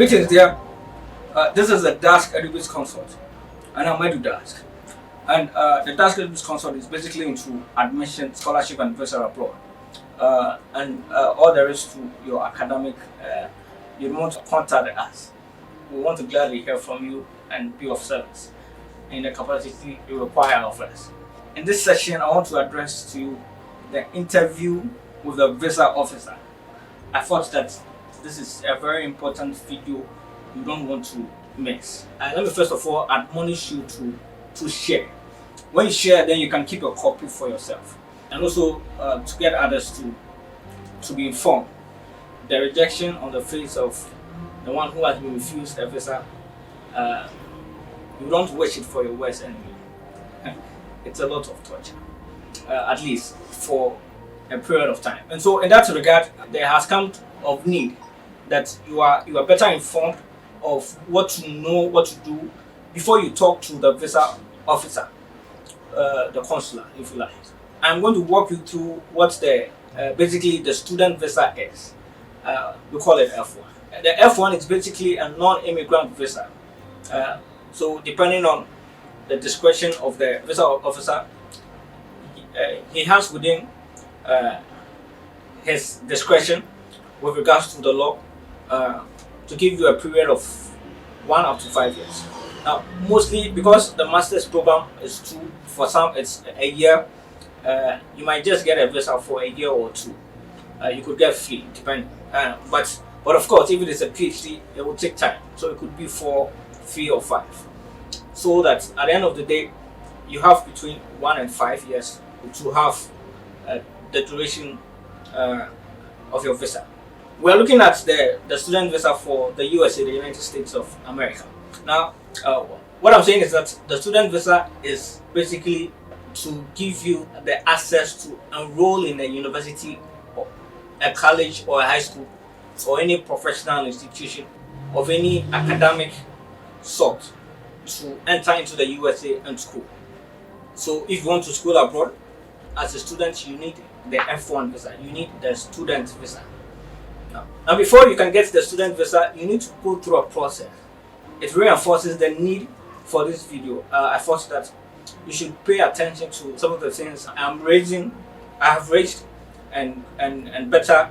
Greetings there. This is the that.DASK EduBiz Consult, and I'm EduBiz. And the that.DASK EduBiz Consult is basically into admission, scholarship, and visa abroad. All there is to your academic, you want to contact us. We want to gladly hear from you and be of service in the capacity you require of us. In this session, I want to address to you the interview with the visa officer. I thought that this is a very important video you don't want to miss. Let me first of all admonish you to share. When you share, then you can keep a copy for yourself, and also to get others to be informed. The rejection on the face of the one who has been refused a visa, you don't wish it for your worst enemy. It's a lot of torture, at least for a period of time. And so in that regard, there has come of need that you are better informed of what to know, what to do before you talk to the visa officer, the consular, if you like. I'm going to walk you through what the basically the student visa is. We call it F1. The F1 is basically a non-immigrant visa. So depending on the discretion of the visa officer, he has within his discretion with regards to the law to give you a period of 1 up to 5 years. Now, mostly because the master's program is 2, for some it's a year, you might just get a visa for a year or 2. You could get 3, depending. But of course, if it is a PhD, it will take time. So it could be 4, 3, or 5. So that at the end of the day, you have between 1 and 5 years to have the duration of your visa. We're looking at the student visa for the USA, the United States of America. Now, what I'm saying is that the student visa is basically to give you the access to enroll in a university, or a college, or a high school, or any professional institution of any academic sort to enter into the USA and school. So if you want to school abroad as a student, you need the F1 visa, you need the student visa. Now before you can get the student visa, you need to go through a process. It reinforces the need for this video. I thought that you should pay attention to some of the things I have raised, and better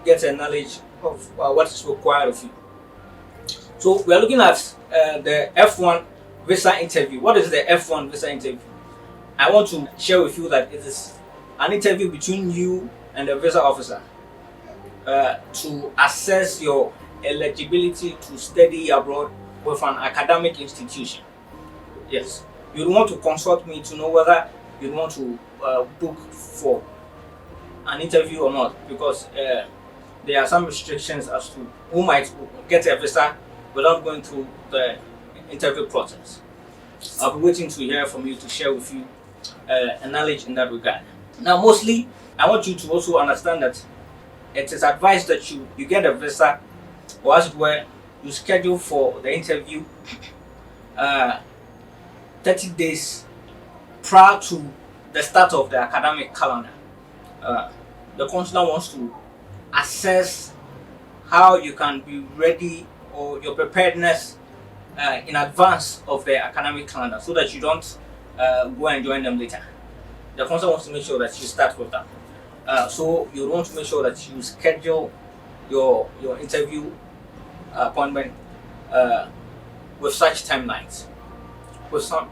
get a knowledge of what is required of you. So we are looking at the F1 visa interview. What is the F1 visa interview? I want to share with you that it is an interview between you and the visa officer to assess your eligibility to study abroad with an academic institution. Yes, you want to consult me to know whether you want to book for an interview or not, because there are some restrictions as to who might get a visa without going through the interview process. I'll be waiting to hear from you to share with you a knowledge in that regard. Now, mostly, I want you to also understand that it is advised that you get a visa, or as it were, you schedule for the interview 30 days prior to the start of the academic calendar. The consular wants to assess how you can be ready, or your preparedness in advance of the academic calendar, so that you don't go and join them later. The consular wants to make sure that you start with them. So you want to make sure that you schedule your interview appointment with such timelines. These are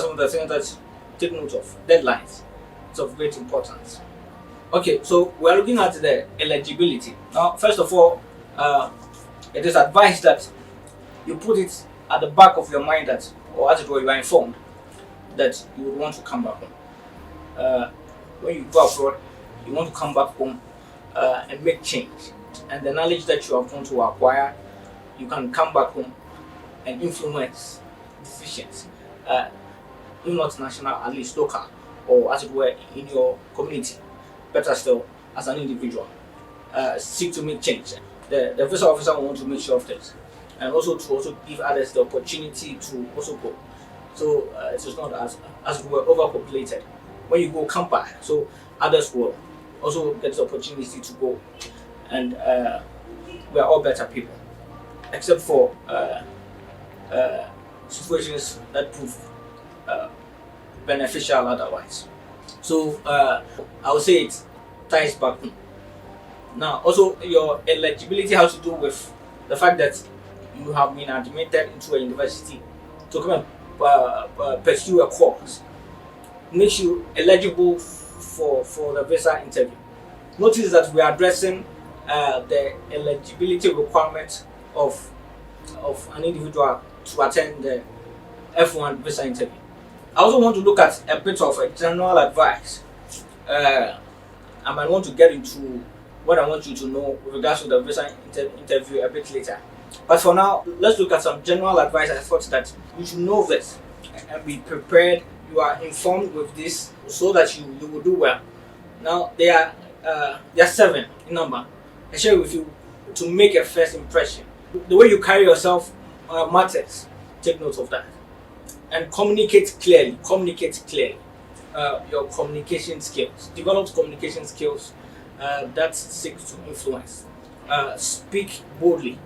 some of the things that take note of. Deadlines. It's of great importance. Okay, so we're looking at the eligibility. Now, first of all, it is advised that you put it at the back of your mind that, or as it were, you are informed that you would want to come back home. When you go abroad, you want to come back home and make change. And the knowledge that you have going to acquire, you can come back home and influence decisions, if not national, at least local, or as it were, in your community. Better still, as an individual, seek to make change. The visa officer will want to make sure of this, and also to give others the opportunity to also go. So it is not as it were overpopulated. When you go, come back, so others will also get the opportunity to go and we are all better people, except for situations that prove beneficial otherwise. So I would say it ties back home. Now, also your eligibility has to do with the fact that you have been admitted into a university to come and pursue a course. Makes you eligible for the visa interview. Notice that we are addressing the eligibility requirement of an individual to attend the F1 visa interview. I also want to look at a bit of a general advice. I might want to get into what I want you to know with regards to the visa interview a bit later. But for now, let's look at some general advice. I thought that you should know this and be prepared. You are informed with this so that you will do well. Now, there are 7 in number. I share with you to make a first impression. The way you carry yourself matters. Take note of that. And communicate clearly. Your communication skills. Develop communication skills that seek to influence. Speak boldly.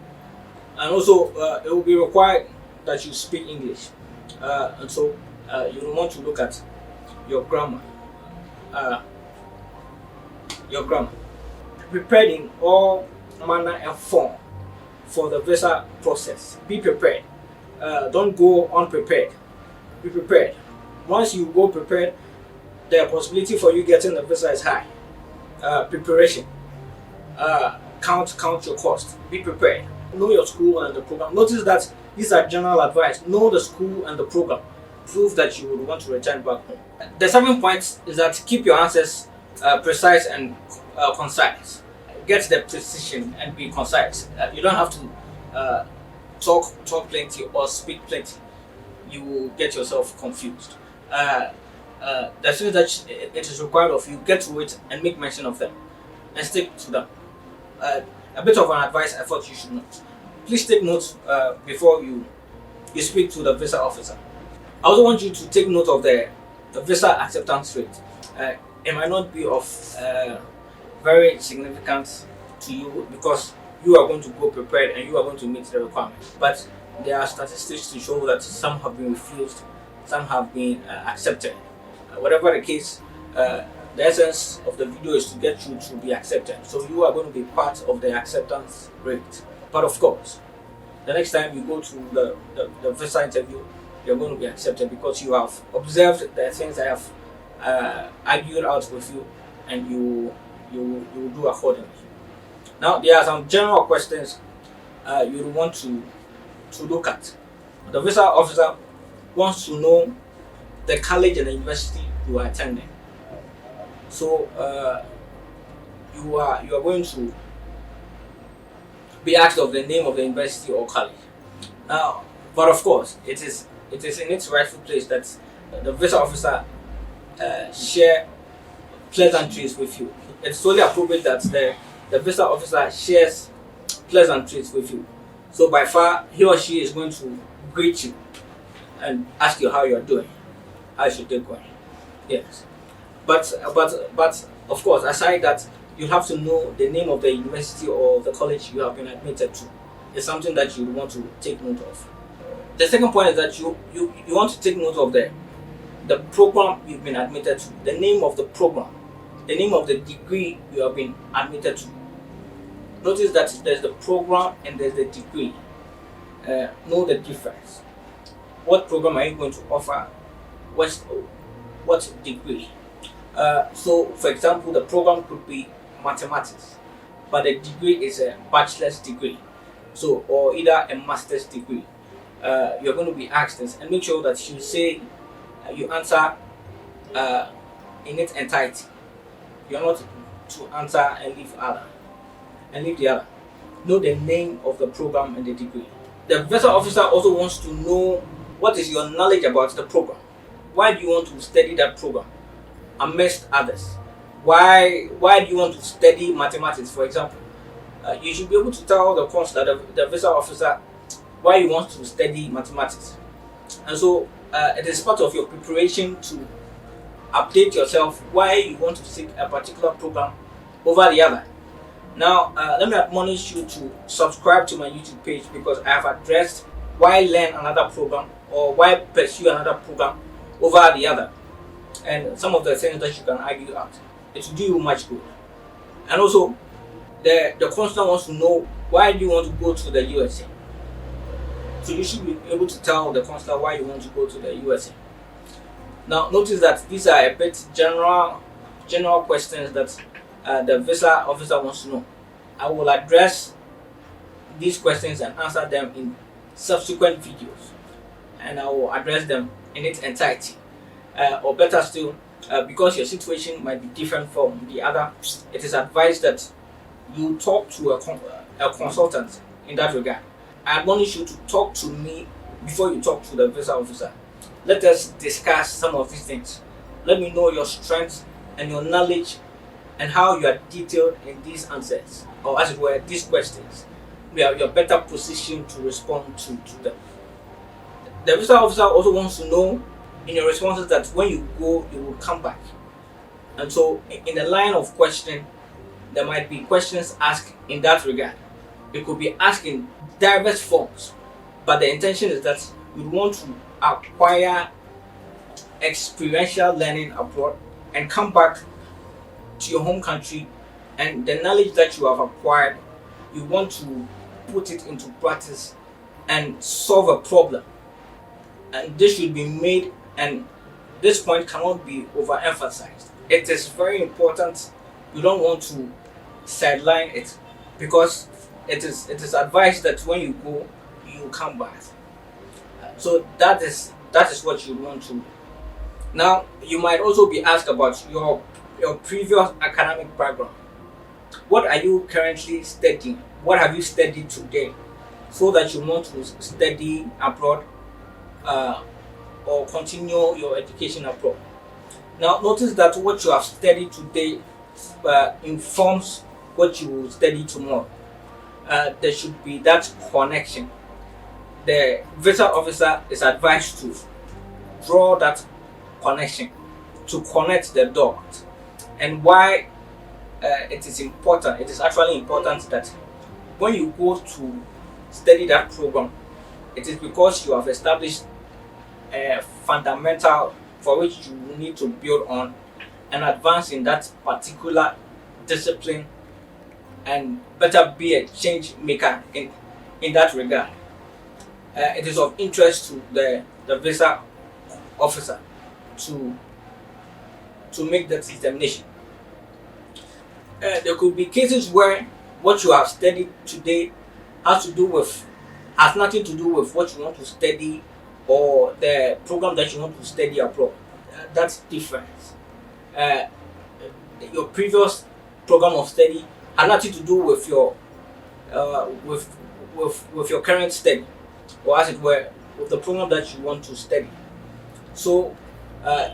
And also, it will be required that you speak English. And so, you will want to look at your grammar. Prepared in all manner and form for the visa process. Be prepared. Don't go unprepared. Be prepared. Once you go prepared, the possibility for you getting the visa is high. Preparation. Count your cost. Be prepared. Know your school and the program. Notice that these are general advice. Know the school and the program. Prove that you would want to return back home. The 7 points is that keep your answers precise and concise. Get the precision and be concise. You don't have to talk plenty or speak plenty. You will get yourself confused. The things that it is required of you, get to it and make mention of them and stick to them. A bit of an advice I thought you should know. Please take notes before you speak to the visa officer. I also want you to take note of the visa acceptance rate. It might not be of very significant to you because you are going to go prepared and you are going to meet the requirements. But there are statistics to show that some have been refused, some have been accepted. Whatever the case, the essence of the video is to get you to be accepted. So you are going to be part of the acceptance rate. But of course, the next time you go to the visa interview, you're going to be accepted because you have observed the things I have argued out with you, and you will do accordingly. Now, there are some general questions you want to look at. The visa officer wants to know the college and the university you are attending. So you are going to be asked of the name of the university or college. Now, but of course, it is in its rightful place that the visa officer share pleasantries with you. It's solely appropriate that the visa officer shares pleasantries with you. So by far, he or she is going to greet you and ask you how you are doing, how is your day going. Yes, but of course, aside that, you have to know the name of the university or the college you have been admitted to. It's something that you want to take note of. The second point is that you want to take note of the program you've been admitted to, the name of the program, the name of the degree you have been admitted to. Notice that there's the program and there's the degree. Know the difference. What program are you going to offer? What degree? So, for example, the program could be mathematics, but the degree is a bachelor's degree. So, or either a master's degree. You're going to be asked this, and make sure that you say you answer in its entirety. You're not to answer and leave the other. Know the name of the program and the degree. The visa officer also wants to know what is your knowledge about the program. Why do you want to study that program amongst others? Why do you want to study mathematics, for example? You should be able to tell the consular, the visa officer, why you want to study mathematics. And so it is part of your preparation to update yourself why you want to seek a particular program over the other. Now, let me admonish you to subscribe to my YouTube page, because I have addressed why learn another program or why pursue another program over the other, and some of the things that you can argue out. It will do you much good. And also, the consular wants to know, why do you want to go to the USA? So you should be able to tell the consular why you want to go to the USA. Now, notice that these are a bit general questions that the visa officer wants to know. I will address these questions and answer them in subsequent videos, and I will address them in its entirety. Or better still, because your situation might be different from the other, it is advised that you talk to a consultant in that regard. I admonish you to talk to me before you talk to the visa officer. Let us discuss some of these things. Let me know your strengths and your knowledge and how you are detailed in these answers, or as it were, these questions. You're better positioned to respond to them. The visa officer also wants to know in your responses that when you go, you will come back. And so, in the line of questioning, there might be questions asked in that regard. It could be asked in diverse forms, but the intention is that you want to acquire experiential learning abroad and come back to your home country, and the knowledge that you have acquired, you want to put it into practice and solve a problem. And this should be made, and this point cannot be overemphasized. It is very important. You don't want to sideline it, because it is advised that when you go, you come back. So that is what you want to do. Now, you might also be asked about your previous academic background. What are you currently studying? What have you studied today, so that you want to study abroad or continue your education abroad? Now, notice that what you have studied today informs what you will study tomorrow. There should be that connection. The visa officer is advised to draw that connection, to connect the dots. And why it is important, it is actually important that when you go to study that program, it is because you have established a fundamental for which you need to build on and advance in that particular discipline, and better be a change maker in that regard. It is of interest to the visa officer to make that determination. There could be cases where what you have studied today has nothing to do with what you want to study, or the program that you want to study abroad. That's different. Your previous program of study had nothing to do with your with your current study, or as it were, with the program that you want to study. So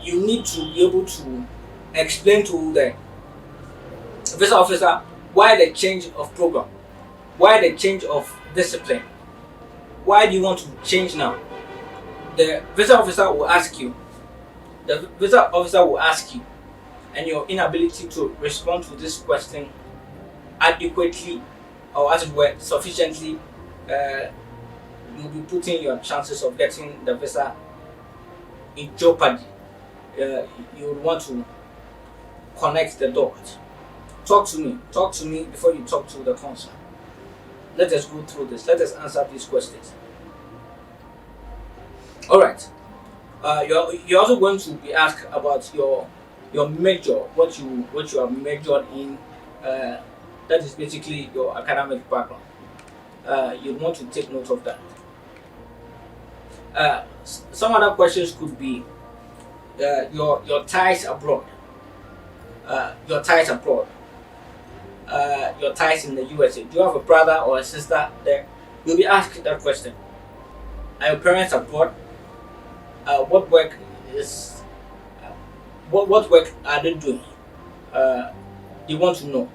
you need to be able to explain to the visa officer why the change of program, why the change of discipline, why do you want to change now. The visa officer will ask you, and your inability to respond to this question adequately, or as it were, sufficiently, you'll be putting your chances of getting the visa in jeopardy. You would want to connect the dots. Talk to me before you talk to the consul. Let us go through this. Let us answer these questions. All right. You're also going to be asked about your major, what you have majored in. That is basically your academic background. You want to take note of that. Some other questions could be your ties abroad. Your ties abroad. Your ties in the USA. Do you have a brother or a sister there? You'll be asked that question. Are your parents abroad? What work are they doing? You want to know.